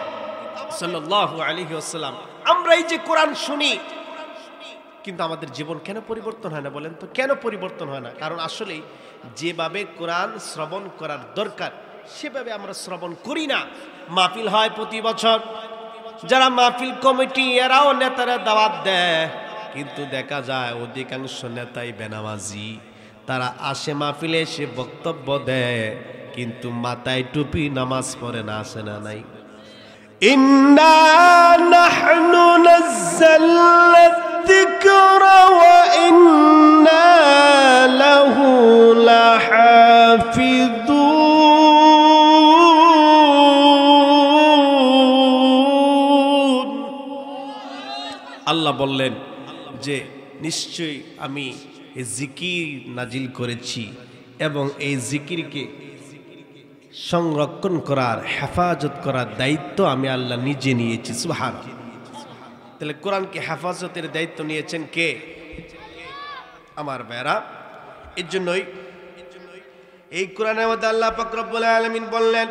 সাল্লাল্লাহু আলাইহি ওয়াসাল্লাম, আমরা এই যে কোরআন শুনি, কিন্তু আমাদের জীবন কেন পরিবর্তন হয় না বলেন তো? কেন পরিবর্তন হয় না? কারণ আসলে যেভাবে কোরআন শ্রবণ করার দরকার সেভাবে আমরা শ্রবণ করি না। মাহফিল হয় প্রতি বছর, যারা মাহফিল কমিটি এরাও নেতারা দাওয়াত দেয়, কিন্তু দেখা যায় অধিকাংশ নেতাই বেনামাজি। তারা আসে মাহফিলে, এসে বক্তব্য দেয়, কিন্তু মাথায় টুপি, নামাজ পড়ে না। আসে না নাই? ইন্না নাহনু নাযালনা যিকরা ওয়া ইন্না লাহু লাহাফিযুন। আল্লাহ বললেন যে নিশ্চয়ই আমি এই জিকির নাজিল করেছি এবং এই জিকিরকে সংরক্ষণ করার, হেফাজত করার দায়িত্ব আমি আল্লাহ নিজে নিয়েছি। সুবহানাল্লাহ। তাহলে কোরআনকে হেফাজতের দায়িত্ব নিয়েছেন কে? আমার ভাইরা, এর জন্যই এই কোরআনের মধ্যে আল্লাহ পাক রব্বুল আলামিন বললেন,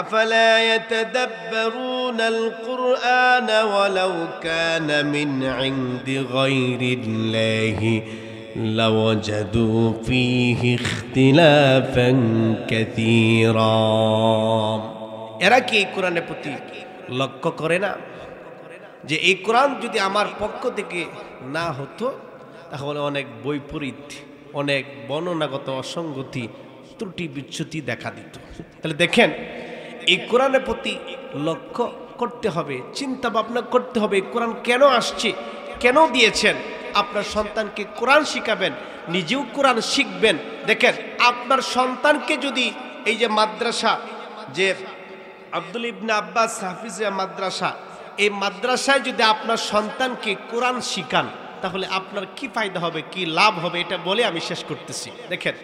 আফালা ইয়াতাদাব্বারুনাল কুরআনা ওয়ালাউ কানা মিন ইনদি গায়রিল্লাহি লাওয়াজাদু ফীহি ইখতিলাফান কাসীরা। এরা কি এই কোরআনের প্রতি লক্ষ্য করে না যে এই কোরআন যদি আমার পক্ষ থেকে না হতো তাহলে অনেক বৈপরীত, অনেক বর্ণনাগত অসঙ্গতি, ত্রুটি বিচ্যুতি দেখা দিত। তাহলে দেখেন, এই কোরআনের প্রতি লক্ষ্য করতে হবে, চিন্তা ভাবনা করতে হবে, এই কোরআন কেন আসছে, কেন দিয়েছেন। আপনার সন্তানকে কোরআন শিখাবেন, নিজেও কোরআন শিখবেন। দেখেন, আপনার সন্তানকে যদি এই যে মাদ্রাসা, যে আব্দুল ইবনে আব্বাস হাফিজিয়া মাদ্রাসা, এই মাদ্রাসায় যদি আপনার সন্তানকে কোরআন শিখান, তাহলে আপনার কি ফায়দা হবে, কি লাভ হবে, এটা বলে আমি শেষ করতেছি। দেখেন,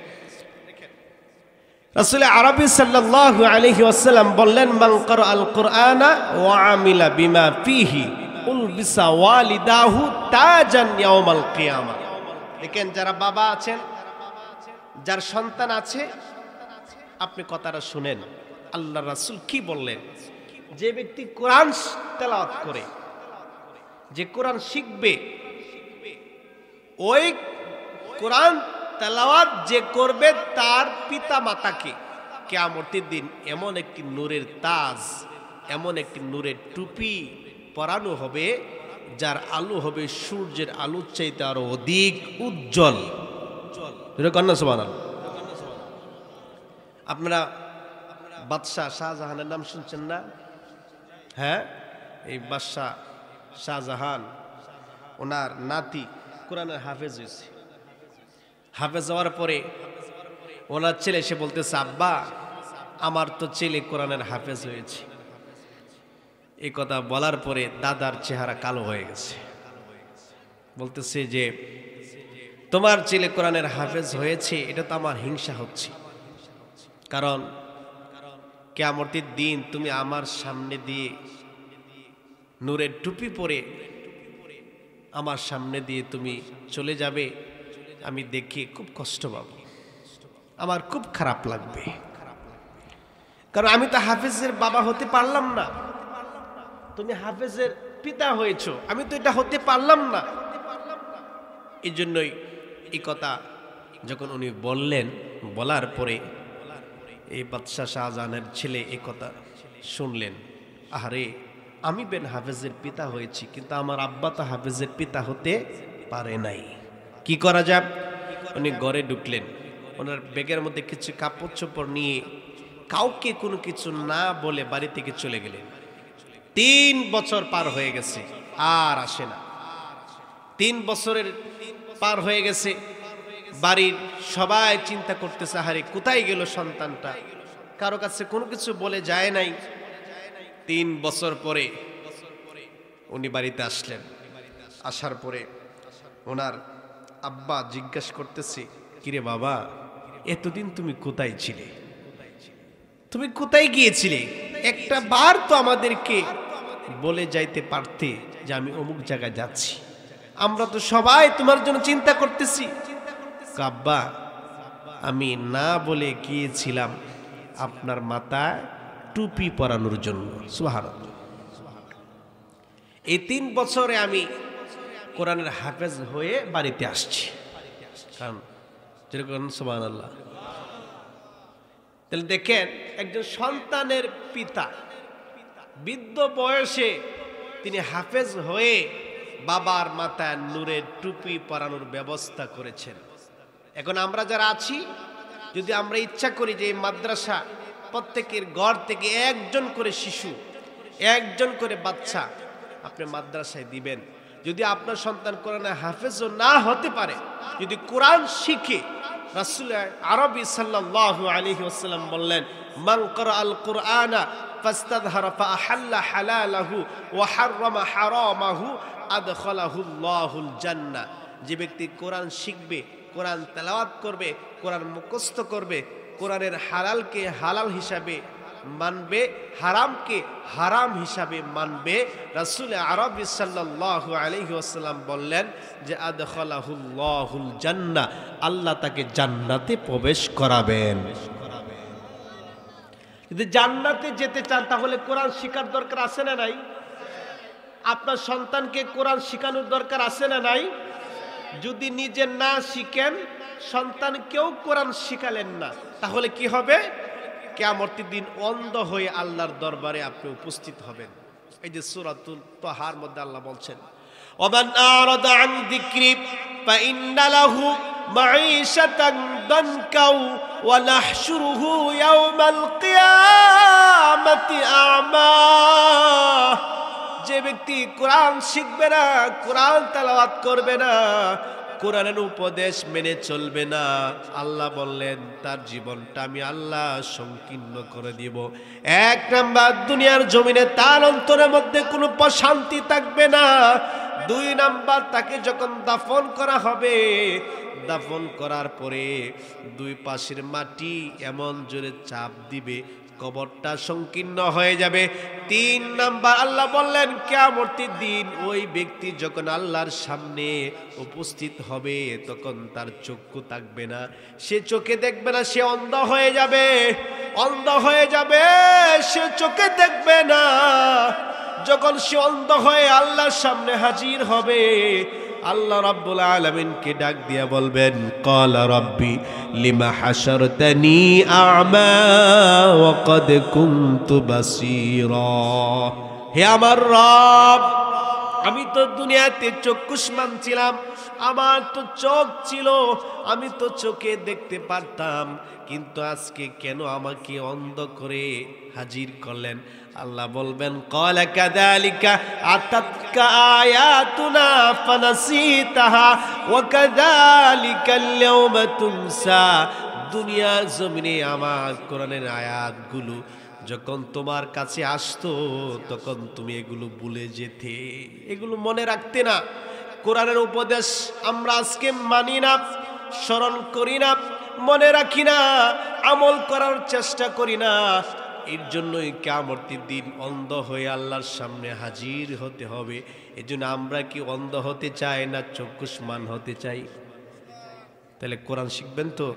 রাসূল আরবি সাল্লাল্লাহু আলাইহি ওয়াসাল্লাম বললেন, মান ক্বারাআল কুরআনা ওয়া আমিলা বিমা ফীহি উলবিসা ওয়ালিদাহু তাজান ইয়াউমাল কিয়ামা। দেখেন, যারা বাবা আছেন, যার সন্তান আছে, আপনি কথাটা শুনেন। আল্লাহ রাসূল কি বললেন? যে ব্যক্তি কোরআন তেলাওয়াত করে, যে কোরআন শিখবে, ওই কোরআন তেলাওয়াত যে করবে তার পিতা মাতাকে কিয়ামতের দিন এমন একটি নূরের তাজ, এমন একটি নূরের টুপি পরানো হবে, যার আলো হবে সূর্যের আলোর চাইতে আরো অধিক উজ্জ্বল। সুবহানাল্লাহ। আপনারা বাদশাহ শাহজাহানের নাম শুনছেন না? হ্যাঁ, এই বাদশাহ শাহজাহান, ওনার নাতি কোরআনের হাফেজ হয়েছে। হাফেজ হওয়ার পরে ওনার ছেলে এসে বলতেছে, আব্বা, আমার তো ছেলে কোরআনের হাফেজ হয়েছে। এই কথা বলার পরে দাদার চেহারা কালো হয়ে গেছে। বলতেছে যে তোমার ছেলে কোরআনের হাফেজ হয়েছে, এটা তো আমার হিংসা হচ্ছে। কারণ কিয়ামতের দিন তুমি আমার সামনে দিয়ে নূরের টুপি পরে আমার সামনে দিয়ে তুমি চলে যাবে, আমি দেখে খুব কষ্ট পাবো, আমার খুব খারাপ লাগবে। কারণ আমি তো হাফেজের বাবা হতে পারলাম না, তুমি হাফেজের পিতা হয়েছো, আমি তো এটা হতে পারলাম না। এই জন্যই এই কথা যখন উনি বললেন, বলার পরে এই বাদশাহ শাহজাহানের ছেলে এই কথা শুনলেন, আরে আমি বেন হাফেজের পিতা হয়েছি, কিন্তু আমার আব্বা তো হাফেজের পিতা হতে পারে নাই, কি করা যায়? উনি ঘরে ঢুকলেন, ওনার ব্যাগের মধ্যে কিছু কাপড় চোপড় নিয়ে কাউকে কোনো কিছু না বলে বাড়ি থেকে চলে গেলেন। 3 বছর পার হয়ে গেছে, আর আসে না। 3 বছরের পার হয়ে গেছে, বাড়ির সবাই চিন্তা করতেছে আহারে কোথায় গেল সন্তানটা, কারো কাছে কোনো কিছু বলে যায় নাই। 3 বছর পরে উনি বাড়িতে আসলেন। আসার পরে ওনার আব্বা জিজ্ঞাসা করতেছে, কিরে বাবা, এতদিন তুমি কোথায় ছিলে, তুমি কোথায় গিয়েছিলে? একটা বার তো আমাদেরকে বলে যাইতে পারতে যে আমি অমুক জায়গায় যাচ্ছি, আমরা তো সবাই তোমার জন্য চিন্তা করতেছি। আব্বা, আমি না বলে গিয়েছিলাম আপনার মাথায় টুপি পরানোর জন্য। সুবহানাল্লাহ। এই 3 বছরে আমি কোরআনের হাফেজ হয়ে বাড়িতে আসছি। কারণ যেরকম সুবহানাল্লাহ। তাহলে দেখেন, একজন সন্তানের পিতা বৃদ্ধ বয়সে তিনি হাফেজ হয়ে বাবার মাথায় নূরের টুপি পরানোর ব্যবস্থা করেছেন। এখন আমরা যারা আছি, যদি আমরা ইচ্ছা করি যে এই মাদ্রাসা প্রত্যেকের ঘর থেকে একজন করে শিশু, একজন করে বাচ্চা আপনি মাদ্রাসায় দিবেন। যদি আপনার সন্তান কোরআনে হাফেজও না হতে পারে, যদি কোরআন শিখে, রাসূল আরবি সাল্লাল্লাহু আলাইহি ওয়াসাল্লাম বললেন, মান ক্বারাআল কুরআনা ফাস্তাযহারা ফাআহাল্লা হালালাহু ওয়া হাররামা হারামাহু আদখালাহুল্লাহুল জান্নাহ। যে ব্যক্তি কোরআন শিখবে, কোরআন তেলাওয়াত করবে, কোরআন মুখস্থ করবে, কোরআনের হালালকে হালাল হিসাবে মানবে, হারামকে হারাম হিসাবে মানবে, রাসূল আরবি সাল্লাল্লাহু আলাইহি ওয়াসাল্লাম বললেন যে আদখালাহুল্লাহুল জান্নাহ, আল্লাহ তাকে জান্নাতে প্রবেশ করাবেন। যদি জান্নাতে যেতে চান তাহলে কোরআন শিখার দরকার আছে না নাই? আপনার সন্তানকে কোরআন শেখানোর দরকার আছে না নাই? যদি নিজে না শিখেন, সন্তানকেও কোরআন শিখালেন না, তাহলে কি হবে? কিয়ামতের দিন অন্ধ হয়ে আল্লাহর দরবারে আপনি উপস্থিত হবেন। এই যে সূরাতুল তাহার মধ্যে আল্লাহ বলছেন, ওমান আরাদা আন যিকরি ফাইন্না লাহু মাঈশাতান দানকাও ওয়া নাহশুরুহু ইয়াওমাল কিয়ামাতি আ'মা। যে ব্যক্তি কোরআন শিখবে না, কোরআন তেলাওয়াত করবে না, কোরআনের উপদেশ মেনে চলবে না, আল্লাহ বললেন তার জীবনটা আমি আল্লাহ সংকীর্ণ করে দিব। 1 নাম্বার, দুনিয়ার জমিনে তার অন্তরের মধ্যে কোনো প্রশান্তি থাকবে না। 2 নাম্বার, তাকে যখন দাফন করা হবে, দাফন করার পরে 2 পাশের মাটি এমন জোরে চাপ দিবে, কবরটা সংকীর্ণ হয়ে যাবে। 3 নাম্বার, আল্লাহ বললেন কিয়ামতের দিন ওই ব্যক্তি যখন আল্লাহর সামনে উপস্থিত হবে, তখন তার চক্ষু থাকবে না, সে চোখে দেখবে না, সে অন্ধ হয়ে যাবে, অন্ধ হয়ে যাবে, সে চোখে দেখবে না। যখন সে অন্ধ হয়ে আল্লাহর সামনে হাজির হবে, আল্লাহ রাব্বুল আলামিনকে ডাক দিয়া বলবেন, ক্বালা রাব্বি লিমা হাশারতানি আ'মা ওয়া ক্বাদ কুনতু বাসীরা। হে আমার রব, আমি তো দুনিয়াতে চক্ষুষ্মান ছিলাম, আমার তো চোখ ছিল, আমি তো চোখে দেখতে পারতাম, কিন্তু আজকে কেন আমাকে অন্ধ করে হাজির করলেন? আল্লাহ বলবেন, ক্বালা কাযালিকা আতাতকা আয়াতুনা ফানাসিতাহা ওয়া কাযালিকাল ইয়াওমা তুনসা। দুনিয়ার জমিনে আমার কোরআনের আয়াতগুলো যখন তোমার কাছে আসতো, তখন তুমি এগুলো ভুলে যেতে, এগুলো মনে রাখতে না। কোরআনের উপদেশ আমরা আজকে মানি না, স্মরণ করি না, মনে রাখি না, আমল করার চেষ্টা করি না। এর জন্যই কিয়ামতের দিন অন্ধ হয়ে আল্লাহর সামনে হাজির হতে হবে। এজন্য আমরা কি অন্ধ হতে চাই না চক্ষুষ্মান হতে চাই? তাহলে কোরআন শিখবেন তো?